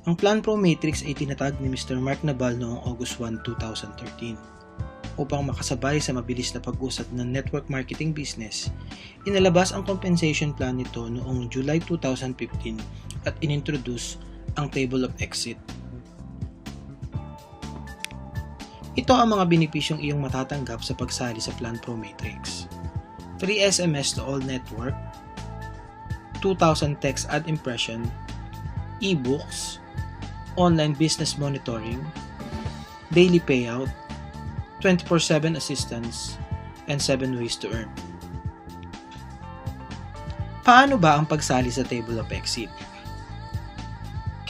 Ang Plan Pro Matrix ay tinatag ni Mr. Mark Nabal noong August 1, 2013. Upang makasabay sa mabilis na pag-usad ng network marketing business, inalabas ang compensation plan nito noong July 2015 at inintroduce ang Table of Exit. Ito ang mga benepisyong iyong matatanggap sa pagsali sa Plan Pro Matrix. Free SMS to all network, 2,000 text ad impression, e-books, online business monitoring, daily payout, 24/7 assistance, and 7 ways to earn. Paano ba ang pagsali sa Table of Exit?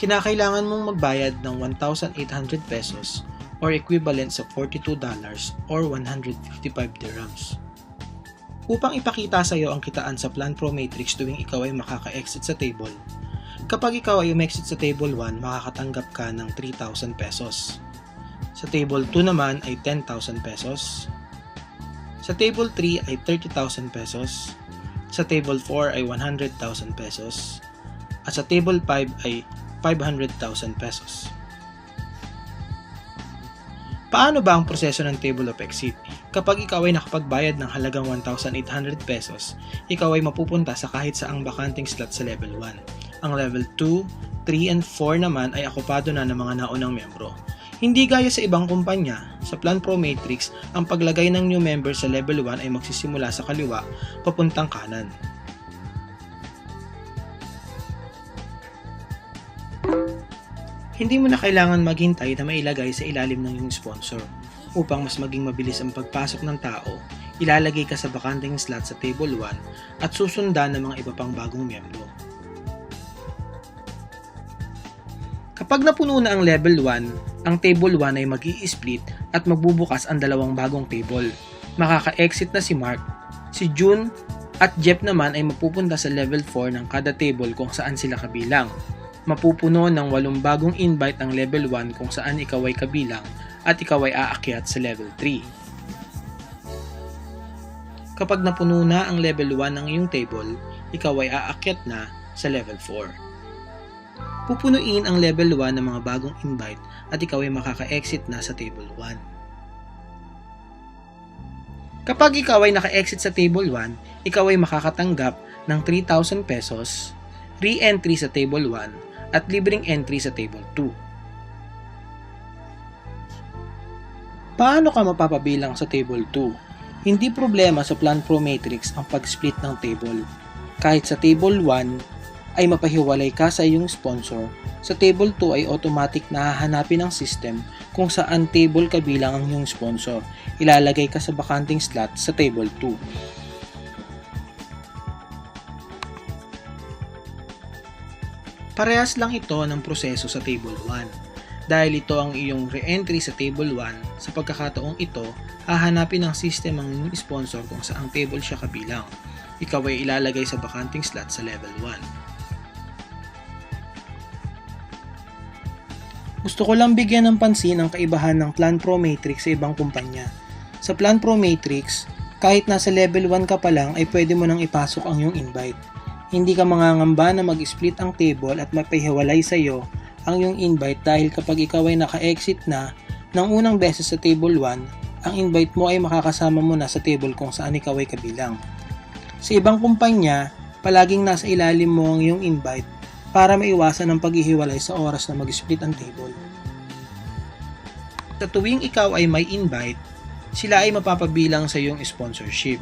Kinakailangan mong magbayad ng 1,800 pesos or equivalent sa $42 or 155 dirhams. Upang ipakita sa iyo ang kitaan sa Plan Pro Matrix tuwing ikaw ay makaka-exit sa table, kapag ikaw ay umexit sa Table 1, makakatanggap ka ng 3,000 pesos. Sa Table 2 naman ay 10,000 pesos. Sa Table 3 ay 30,000 pesos. Sa Table 4 ay 100,000 pesos. At sa Table 5 ay 500,000 pesos. Paano ba ang proseso ng Table of Exit? Kapag ikaw ay nakapagbayad ng halagang 1,800 pesos, ikaw ay mapupunta sa kahit saang bakanting slot sa Level 1. Ang Level 2, 3, and 4 naman ay okupado na ng mga naunang membro. Hindi gaya sa ibang kumpanya, sa Plan Pro Matrix, ang paglagay ng new member sa Level 1 ay magsisimula sa kaliwa, papuntang kanan. Hindi mo na kailangan maghintay na mailagay sa ilalim ng iyong sponsor. Upang mas maging mabilis ang pagpasok ng tao, ilalagay ka sa bakanting slot sa Table 1 at susundan ng mga iba pang bagong miyembro. Kapag napuno na ang Level 1, ang Table 1 ay mag-i-split at magbubukas ang dalawang bagong table. Makaka-exit na si Mark, si June at Jeff naman ay mapupunta sa Level 4 ng kada table kung saan sila kabilang. Mapupuno ng 8 bagong invite ang Level 1 kung saan ikaw ay kabilang at ikaw ay aakyat sa Level 3. Kapag napuno na ang Level 1 ng iyong table, ikaw ay aakyat na sa Level 4. Pupunuin ang Level 1 ng mga bagong invite at ikaw ay makaka-exit na sa Table 1. Kapag ikaw ay naka-exit sa Table 1, ikaw ay makakatanggap ng 3,000 pesos, re-entry sa Table 1, at libreng entry sa Table 2. Paano ka mapapabilang sa Table 2? Hindi problema sa Plan Pro Matrix ang pag-split ng table. Kahit sa Table 1 ay mapahiwalay ka sa iyong sponsor, sa Table 2 ay automatic na hahanapin ng system kung saan table kabilang ang iyong sponsor. Ilalagay ka sa bakanting slot sa Table 2. Parehas lang ito ng proseso sa Table 1. Dahil ito ang iyong re-entry sa Table 1, sa pagkakataong ito, hahanapin ng system ang iyong sponsor kung saang table siya kabilang. Ikaw ay ilalagay sa bakanting slot sa Level 1. Gusto ko lang bigyan ng pansin ang kaibahan ng Plan Pro Matrix sa ibang kumpanya. Sa Plan Pro Matrix, kahit nasa Level 1 ka pa lang ay pwede mo nang ipasok ang iyong invite. Hindi ka mangangamba na mag-split ang table at mapahiwalay sa iyo ang iyong invite dahil kapag ikaw ay naka-exit na ng unang beses sa Table 1, ang invite mo ay makakasama mo na sa table kung saan ikaw ay kabilang. Sa ibang kumpanya, palaging nasa ilalim mo ang iyong invite para maiwasan ang paghihiwalay sa oras na mag-split ang table. Sa tuwing ikaw ay may invite, sila ay mapapabilang sa iyong sponsorship.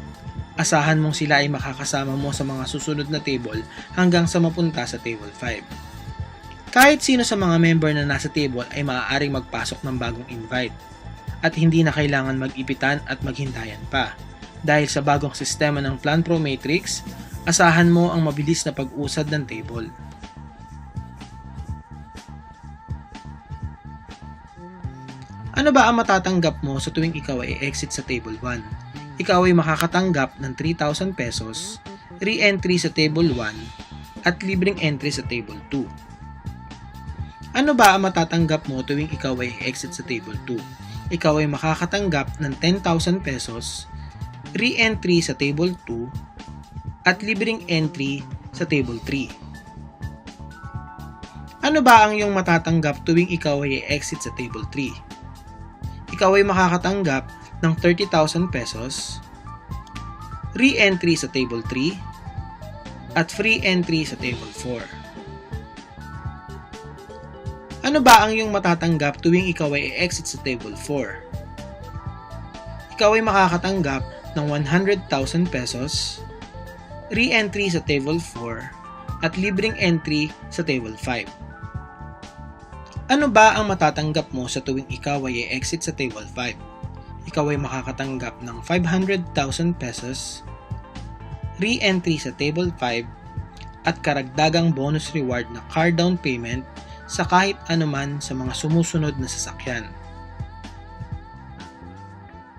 Asahan mong sila ay makakasama mo sa mga susunod na table hanggang sa mapunta sa Table 5. Kahit sino sa mga member na nasa table ay maaaring magpasok ng bagong invite at hindi na kailangan mag-ipitan at maghintayan pa. Dahil sa bagong sistema ng Plan Pro Matrix, asahan mo ang mabilis na pag-usad ng table. Ano ba ang matatanggap mo sa tuwing ikaw ay exit sa Table 1? Ikaw ay makakatanggap ng 3,000 pesos, re-entry sa Table 1, at libreng entry sa Table 2. Ano ba ang matatanggap mo tuwing ikaw ay exit sa Table 2? Ikaw ay makakatanggap ng 10,000 pesos, re-entry sa Table 2, at libreng entry sa Table 3. Ano ba ang iyong matatanggap tuwing ikaw ay exit sa Table 3? Ikaw ay makakatanggap ng 30,000 pesos, re-entry sa Table 3, at free entry sa Table 4. Ano ba ang iyong matatanggap tuwing ikaw ay exit sa Table 4? Ikaw ay makakatanggap ng 100,000 pesos, re-entry sa Table 4, at libreng entry sa Table 5. Ano ba ang matatanggap mo sa tuwing ikaw ay exit sa Table 5? Ikaw ay makakatanggap ng 500,000 pesos, re-entry sa Table 5, at karagdagang bonus reward na car down payment sa kahit anuman sa mga sumusunod na sasakyan.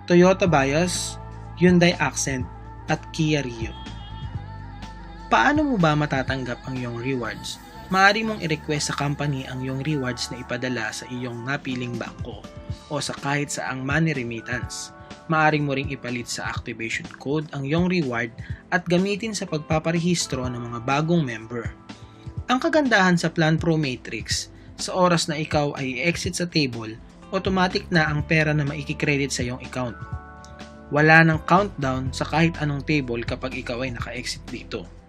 Toyota Vios, Hyundai Accent, at Kia Rio. Paano mo ba matatanggap ang iyong rewards? Maaari mong i-request sa company ang iyong rewards na ipadala sa iyong napiling bangko o sa kahit saang money remittance. Maaari mo ring ipalit sa activation code ang iyong reward at gamitin sa pagpaparehistro ng mga bagong member. Ang kagandahan sa Plan Pro Matrix, sa oras na ikaw ay exit sa table, automatic na ang pera na maikikredit sa iyong account. Wala nang countdown sa kahit anong table kapag ikaw ay naka-exit dito.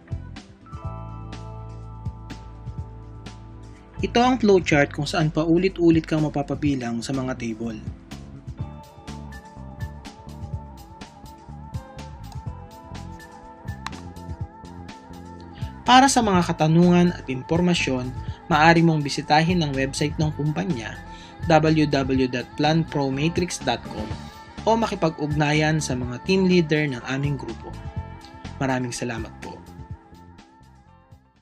Ito ang flowchart kung saan paulit-ulit kang mapapabilang sa mga table. Para sa mga katanungan at impormasyon, maaari mong bisitahin ang website ng kumpanya www.planpromatrix.com o makipag-ugnayan sa mga team leader ng aming grupo. Maraming salamat po.